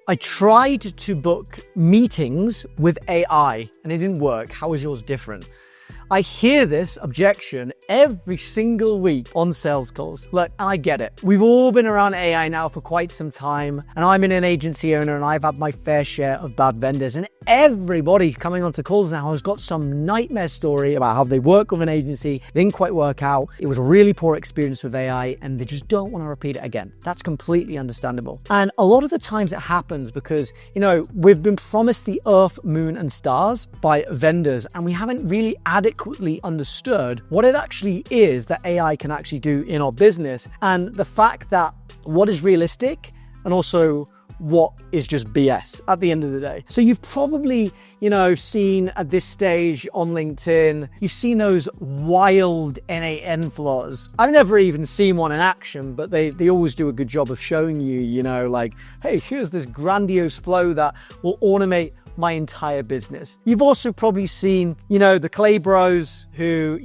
I tried to book meetings with AI and it didn't work. How is yours different? I hear this objection every single week on sales calls. Look, I get it. We've all been around AI now for quite some time, and I'm an agency owner and I've had my fair share of bad vendors, and everybody coming onto calls now has got some nightmare story about how they work with an agency, didn't quite work out, it was a really poor experience with AI, and they just don't want to repeat it again. That's completely understandable. And a lot of the times it happens because, we've been promised the earth, moon, and stars by vendors, and we haven't really adequately understood what it actually is that AI can actually do in our business, and the fact that what is realistic and also what is just BS at the end of the day. So you've probably, seen at this stage on LinkedIn, you've seen those wild NAN flaws. I've never even seen one in action, but they always do a good job of showing you, like, hey, here's this grandiose flow that will automate my entire business. You've also probably seen, the Clay Bros who,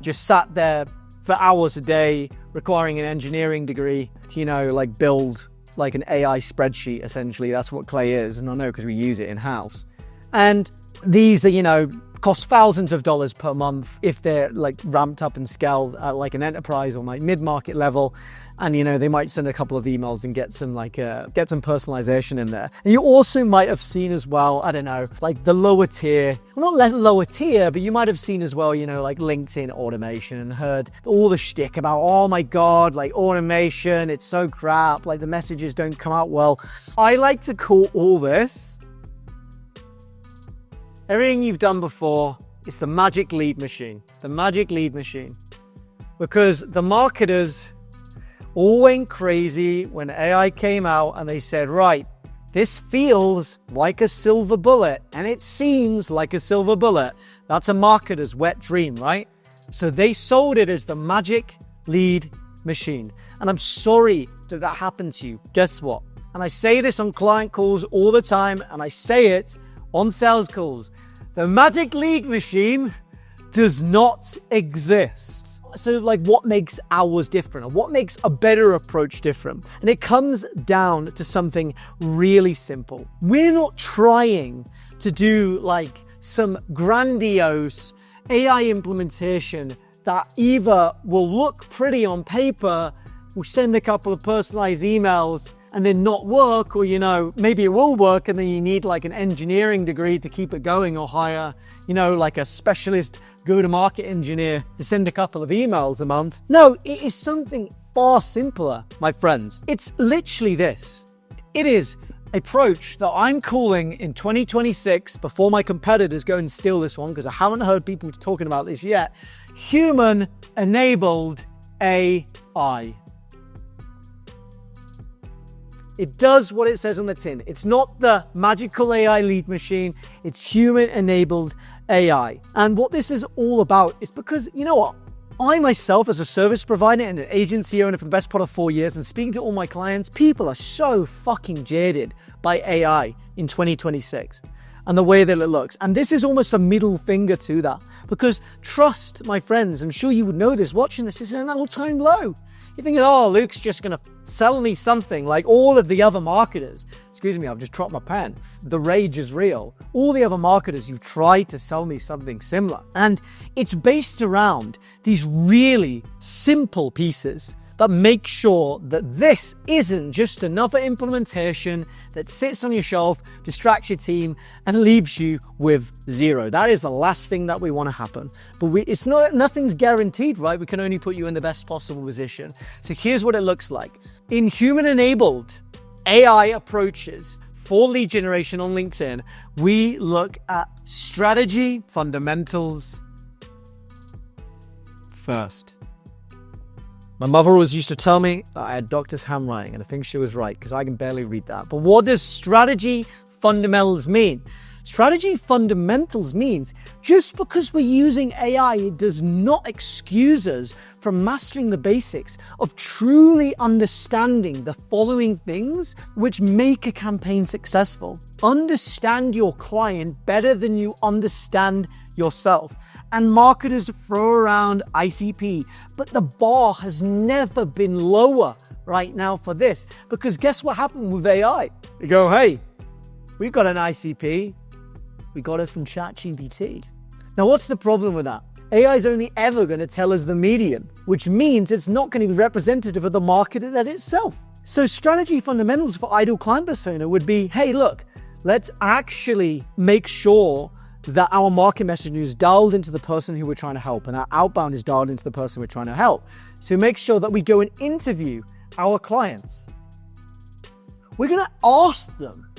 just sat there for hours a day requiring an engineering degree to, build like an AI spreadsheet, essentially. That's what Clay is. And I know because we use it in-house. And these are, cost thousands of dollars per month if they're ramped up and scaled at an enterprise or mid-market level. And they might send a couple of emails and get some personalization in there. And you also might have seen as well, I don't know, the lower tier, well, not lower tier, but you might have seen as well, LinkedIn automation, and heard all the shtick about, oh my God, automation, it's so crap, the messages don't come out well. I like to call all this, everything you've done before, it's the magic lead machine. The magic lead machine. Because the marketers all went crazy when AI came out and they said, right, this feels like a silver bullet and it seems like a silver bullet. That's a marketer's wet dream, right? So they sold it as the magic lead machine. And I'm sorry that happened to you. Guess what? And I say this on client calls all the time, and I say it on sales calls. The magic lead machine does not exist. So what makes ours different, or what makes a better approach different? And it comes down to something really simple. We're not trying to do some grandiose AI implementation that either will look pretty on paper, we'll send a couple of personalized emails and then not work, or maybe it will work and then you need an engineering degree to keep it going, or hire a specialist go-to-market engineer to send a couple of emails a month. No, it is something far simpler, my friends. It's literally this. It is an approach that I'm calling in 2026, before my competitors go and steal this one, because I haven't heard people talking about this yet, human-enabled AI. It does what it says on the tin. It's not the magical AI lead machine, it's human-enabled AI. And what this is all about is because, you know what? I myself, as a service provider and an agency owner for the best part of 4 years, and speaking to all my clients, people are so fucking jaded by AI in 2026 and the way that it looks. And this is almost a middle finger to that, because trust, my friends, I'm sure you would know this, watching this is an all-time low. You're thinking, oh, Luke's just going to sell me something like all of the other marketers. Excuse me, I've just dropped my pen. The rage is real. All the other marketers, you've tried to sell me something similar. And it's based around these really simple pieces that make sure that this isn't just another implementation that sits on your shelf, distracts your team, and leaves you with zero. That is the last thing that we want to happen. But nothing's guaranteed, right? We can only put you in the best possible position. So here's what it looks like. In human-enabled AI approaches for lead generation on LinkedIn, we look at strategy fundamentals first. My mother always used to tell me that I had doctor's handwriting, and I think she was right, because I can barely read that. But what does strategy fundamentals mean? Strategy fundamentals means just because we're using AI, it does not excuse us from mastering the basics of truly understanding the following things which make a campaign successful. Understand your client better than you understand yourself. And marketers throw around ICP, but the bar has never been lower right now for this. Because guess what happened with AI? You go, hey, we've got an ICP. We got it from ChatGPT. Now, what's the problem with that? AI is only ever going to tell us the median, which means it's not going to be representative of the market that itself. So strategy fundamentals for ideal client persona would be, hey, look, let's actually make sure that our market messaging is dialed into the person who we're trying to help, and our outbound is dialed into the person we're trying to help. So make sure that we go and interview our clients. We're going to ask them,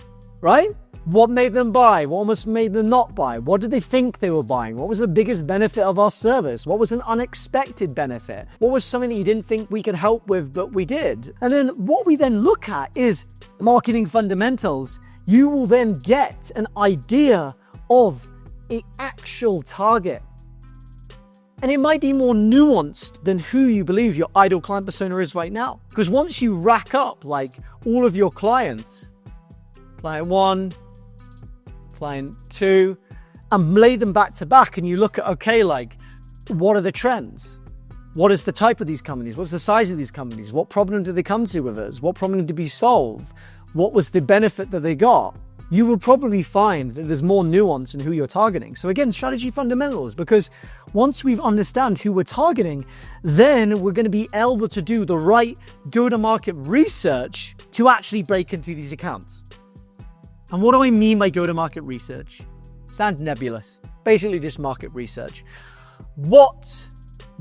right? What made them buy? What almost made them not buy? What did they think they were buying? What was the biggest benefit of our service? What was an unexpected benefit? What was something that you didn't think we could help with, but we did? And then what we then look at is marketing fundamentals. You will then get an idea of an actual target. And it might be more nuanced than who you believe your ideal client persona is right now. Because once you rack up like all of your clients, client 1, client 2, and lay them back to back, and you look at, okay, like, what are the trends? What is the type of these companies? What's the size of these companies? What problem did they come to with us? What problem did we solve? What was the benefit that they got? You will probably find that there's more nuance in who you're targeting. So again, strategy fundamentals, because once we understand who we're targeting, then we're going to be able to do the right go-to-market research to actually break into these accounts. And what do I mean by go-to-market research? Sounds nebulous. Basically just market research. What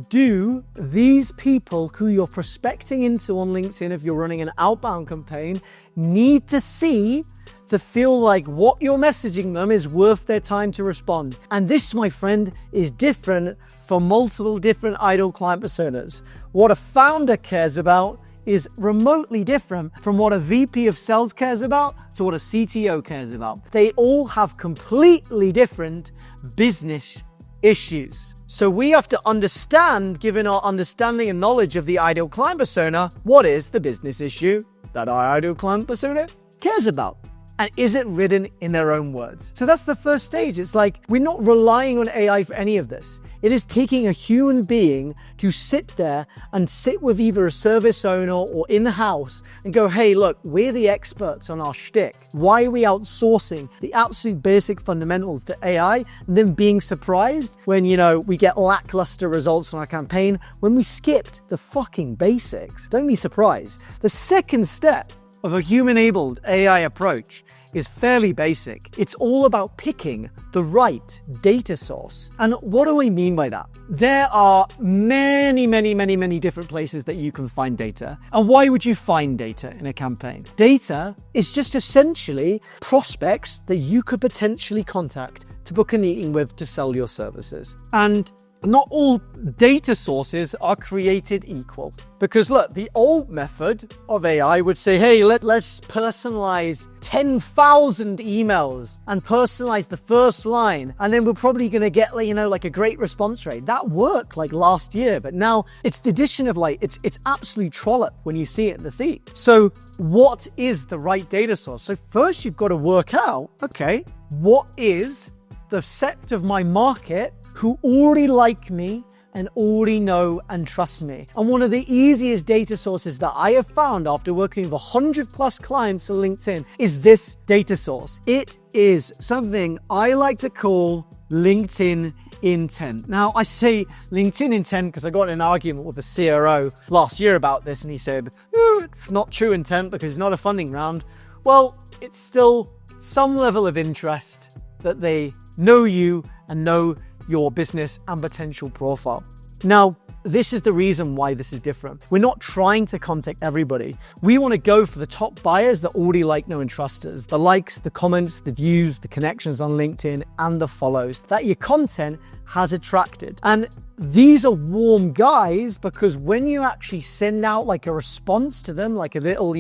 do these people who you're prospecting into on LinkedIn, if you're running an outbound campaign, need to see to feel like what you're messaging them is worth their time to respond? And this, my friend, is different for multiple different ideal client personas. What a founder cares about is remotely different from what a VP of sales cares about to what a CTO cares about. They all have completely different business issues. So we have to understand, given our understanding and knowledge of the ideal client persona, what is the business issue that our ideal client persona cares about? And is it written in their own words? So that's the first stage. It's like, we're not relying on AI for any of this. It is taking a human being to sit there and sit with either a service owner or in-house and go, hey, look, we're the experts on our shtick. Why are we outsourcing the absolute basic fundamentals to AI and then being surprised when, we get lackluster results on our campaign when we skipped the fucking basics? Don't be surprised. The second step of a human-enabled AI approach is fairly basic. It's all about picking the right data source. And what do I mean by that? There are many different places that you can find data. And why would you find data in a campaign? Data is just essentially prospects that you could potentially contact to book a meeting with to sell your services. And not all data sources are created equal. Because look, the old method of AI would say, hey, let's personalize 10,000 emails and personalize the first line. And then we're probably going to get, like a great response rate. That worked like last year, but now it's the addition of it's absolute trollop when you see it in the feed. So what is the right data source? So first you've got to work out, okay, what is the set of my market who already like me and already know and trust me. And one of the easiest data sources that I have found after working with 100 plus clients on LinkedIn is this data source. It is something I like to call LinkedIn intent. Now, I say LinkedIn intent because I got in an argument with the CRO last year about this, and he said, it's not true intent because it's not a funding round. Well, it's still some level of interest that they know you and know your business and potential profile. Now, this is the reason why this is different. We're not trying to contact everybody. We want to go for the top buyers that already like, know, and trust us. The likes, the comments, the views, the connections on LinkedIn, and the follows that your content has attracted. And these are warm guys because when you actually send out like a response to them, like a little,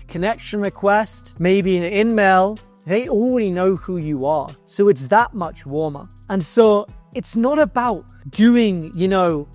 connection request, maybe an email, they already know who you are. So it's that much warmer. And so it's not about doing,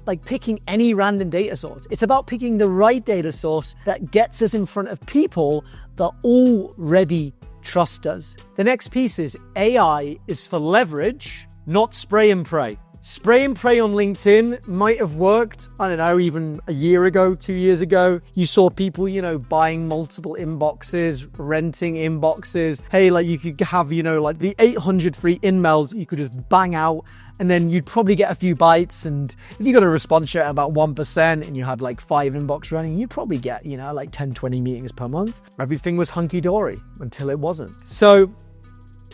like picking any random data source. It's about picking the right data source that gets us in front of people that already trust us. The next piece is AI is for leverage, not spray and pray. Spray and pray on LinkedIn might have worked, I don't know, even a year ago, 2 years ago. You saw people, buying multiple inboxes, renting inboxes. Hey, like you could have, like the 800 free emails that you could just bang out, and then you'd probably get a few bites. And if you got a response rate about 1% and you had like 5 inbox running, you'd probably get, like 10, 20 meetings per month. Everything was hunky-dory until it wasn't. So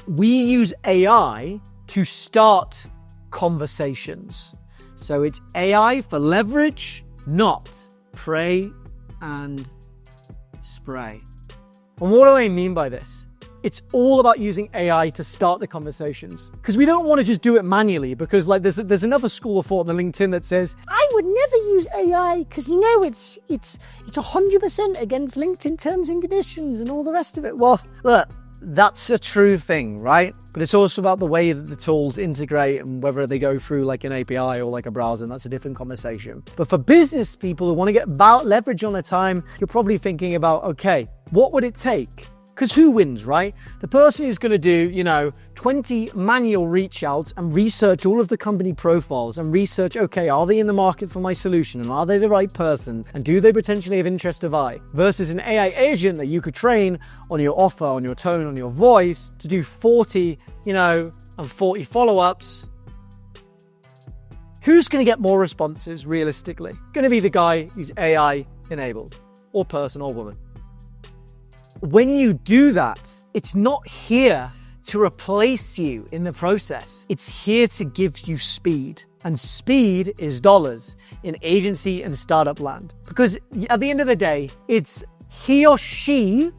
we use AI to start conversations. So it's AI for leverage, not pray and spray. And what do I mean by this? It's all about using AI to start the conversations, because we don't want to just do it manually, because like there's another school of thought on LinkedIn that says, I would never use AI because it's 100% against LinkedIn terms and conditions and all the rest of it. Well, look, that's a true thing, right? But it's also about the way that the tools integrate and whether they go through like an API or like a browser, and that's a different conversation. But for business people who want to get leverage on their time, you're probably thinking about, okay, what would it take? Because who wins, right? The person who's going to do, 20 manual reach outs and research all of the company profiles and research, okay, are they in the market for my solution? And are they the right person? And do they potentially have interest of I? Versus an AI agent that you could train on your offer, on your tone, on your voice to do 40, and 40 follow-ups. Who's going to get more responses realistically? Going to be the guy who's AI enabled, or person or woman. When you do that, it's not here to replace you in the process. It's here to give you speed. And speed is dollars in agency and startup land. Because at the end of the day, it's he or she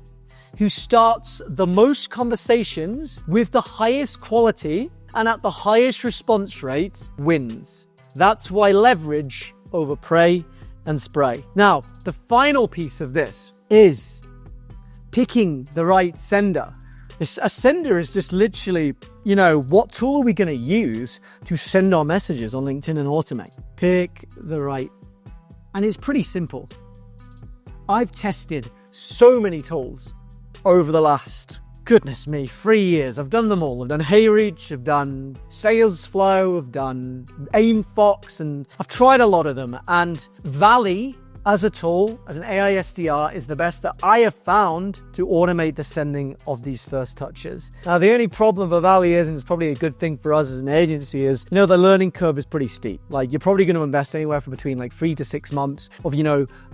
who starts the most conversations with the highest quality and at the highest response rate wins. That's why leverage over pray and spray. Now, the final piece of this is picking the right sender. A sender is just literally, what tool are we going to use to send our messages on LinkedIn and automate? Pick the right. And it's pretty simple. I've tested so many tools over the last, goodness me, 3 years. I've done them all. I've done HeyReach, I've done Salesflow, I've done AimFox, and I've tried a lot of them. And Valley, as a tool, as an AI SDR, is the best that I have found to automate the sending of these first touches. Now, the only problem for Valley is, and it's probably a good thing for us as an agency, is, the learning curve is pretty steep. Like, you're probably going to invest anywhere from between like 3 to 6 months of,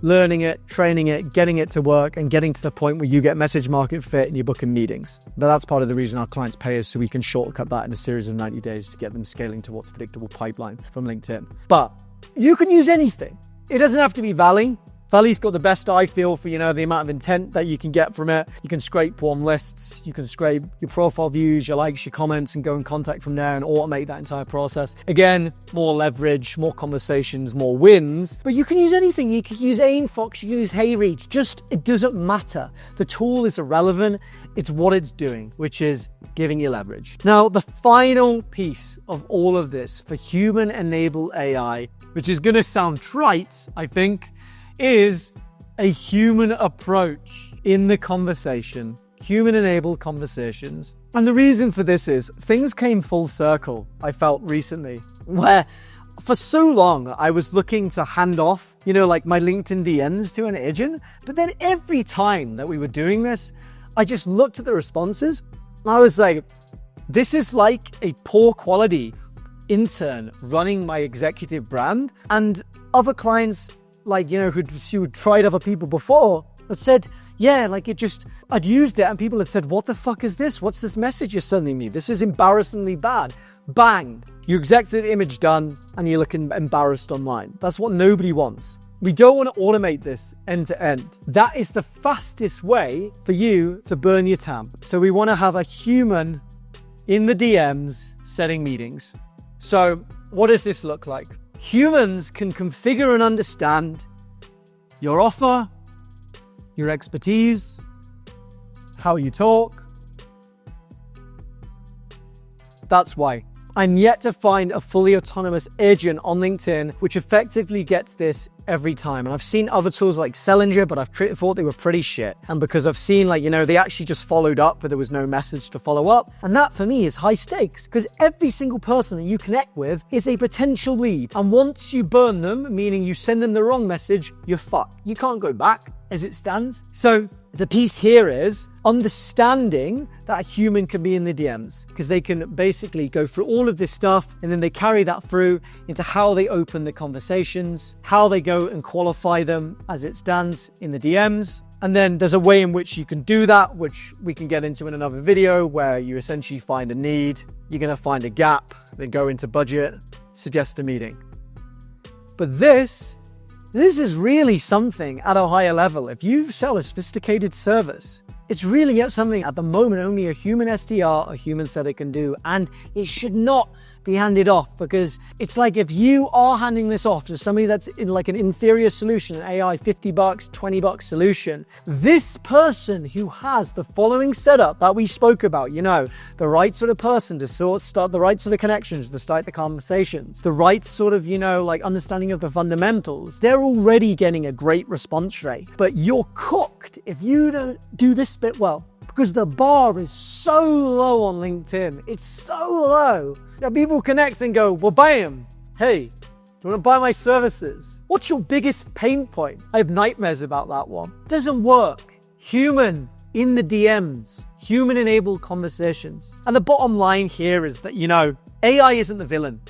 learning it, training it, getting it to work, and getting to the point where you get message market fit and you're booking meetings. But that's part of the reason our clients pay us, so we can shortcut that in a series of 90 days to get them scaling towards a predictable pipeline from LinkedIn. But you can use anything. It doesn't have to be Valley. Valley's got the best eye feel for, the amount of intent that you can get from it. You can scrape warm lists. You can scrape your profile views, your likes, your comments, and go in contact from there and automate that entire process. Again, more leverage, more conversations, more wins. But you can use anything. You could use AimFox, you can use HeyReach. It doesn't matter. The tool is irrelevant. It's what it's doing, which is giving you leverage. Now, the final piece of all of this for human-enabled AI, which is going to sound trite, I think, is a human approach in the conversation, human-enabled conversations. And the reason for this is things came full circle, I felt recently, where for so long I was looking to hand off, like my LinkedIn DMs to an agent. But then every time that we were doing this, I just looked at the responses and I was like, this is like a poor quality intern running my executive brand. And other clients, who'd tried other people before, had said, yeah, I'd used it and people had said, what the fuck is this? What's this message you're sending me? This is embarrassingly bad. Bang, your executive image done and you're looking embarrassed online. That's what nobody wants. We don't want to automate this end to end. That is the fastest way for you to burn your TAM. So we want to have a human in the DMs setting meetings. So what does this look like? Humans can configure and understand your offer, your expertise, how you talk. That's why I'm yet to find a fully autonomous agent on LinkedIn which effectively gets this every time. And I've seen other tools like Sellinger, but I've thought they were pretty shit. And because I've seen like, they actually just followed up, but there was no message to follow up. And that for me is high stakes, because every single person that you connect with is a potential lead. And once you burn them, meaning you send them the wrong message, you're fucked. You can't go back as it stands. So the piece here is understanding that a human can be in the DMs, because they can basically go through all of this stuff and then they carry that through into how they open the conversations, how they go and qualify them as it stands in the DMs. And then there's a way in which you can do that, which we can get into in another video, where you essentially find a need, you're going to find a gap, then go into budget, suggest a meeting. But this is really something at a higher level. If you sell a sophisticated service, it's really something at the moment only a human SDR, a human setter can do, and it should not be handed off, because it's like if you are handing this off to somebody that's in like an inferior solution, an AI $50, $20 solution, this person who has the following setup that we spoke about, the right sort of person to start the right sort of connections, to start the conversations, the right sort of, like understanding of the fundamentals, they're already getting a great response rate. But you're cooked if you don't do this bit well, because the bar is so low on LinkedIn. It's so low that people connect and go, well, bam, hey, do you want to buy my services? What's your biggest pain point? I have nightmares about that one. It doesn't work. Human in the DMs, human-enabled conversations. And the bottom line here is that, AI isn't the villain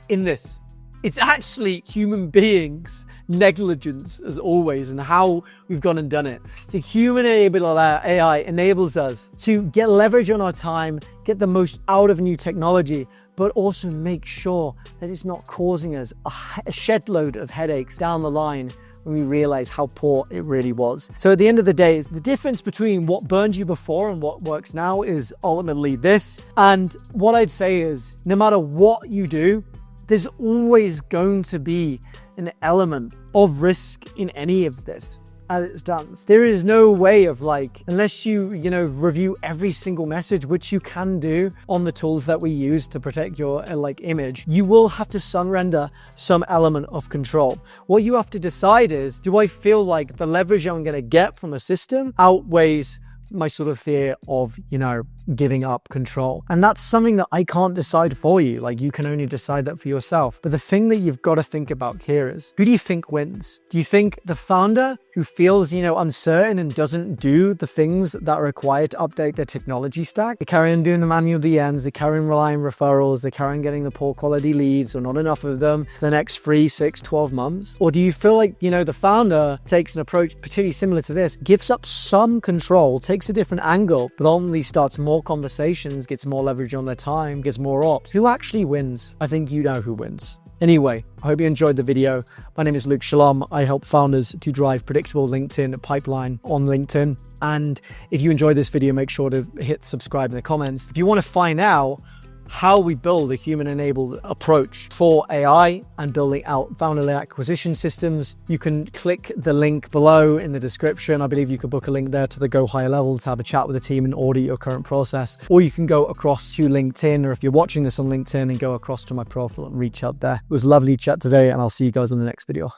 in this. It's actually human beings' negligence, as always, and how we've gone and done it. The human-enabled AI enables us to get leverage on our time, get the most out of new technology, but also make sure that it's not causing us a shed load of headaches down the line when we realize how poor it really was. So at the end of the day, the difference between what burned you before and what works now is ultimately this. And what I'd say is, no matter what you do, there's always going to be an element of risk in any of this as it stands. There is no way of unless you, review every single message, which you can do on the tools that we use to protect your image, you will have to surrender some element of control. What you have to decide is, do I feel like the leverage I'm going to get from a system outweighs my sort of fear of, giving up control? And that's something that I can't decide for you. You can only decide that for yourself. But the thing that you've got to think about here is, who do you think wins? Do you think the founder who feels, uncertain and doesn't do the things that are required to update their technology stack? They carry on doing the manual DMs, they carry on relying on referrals, they carry on getting the poor quality leads or not enough of them for the next 3, 6, 12 months? Or do you feel like, the founder takes an approach particularly similar to this, gives up some control, takes a different angle, but ultimately starts more conversations, gets more leverage on their time, gets more ops? Who actually wins? I think you know who wins. Anyway, I hope you enjoyed the video. My name is Luke Shalom. I help founders to drive predictable LinkedIn pipeline on LinkedIn. And if you enjoyed this video, make sure to hit subscribe in the comments. If you want to find out how we build a human-enabled approach for AI and building out founder-led acquisition systems, you can click the link below in the description. I believe you could book a link there to the Go Higher Level to have a chat with the team and audit your current process. Or you can go across to LinkedIn, or if you're watching this on LinkedIn, and go across to my profile and reach out there. It was lovely to chat today, and I'll see you guys on the next video.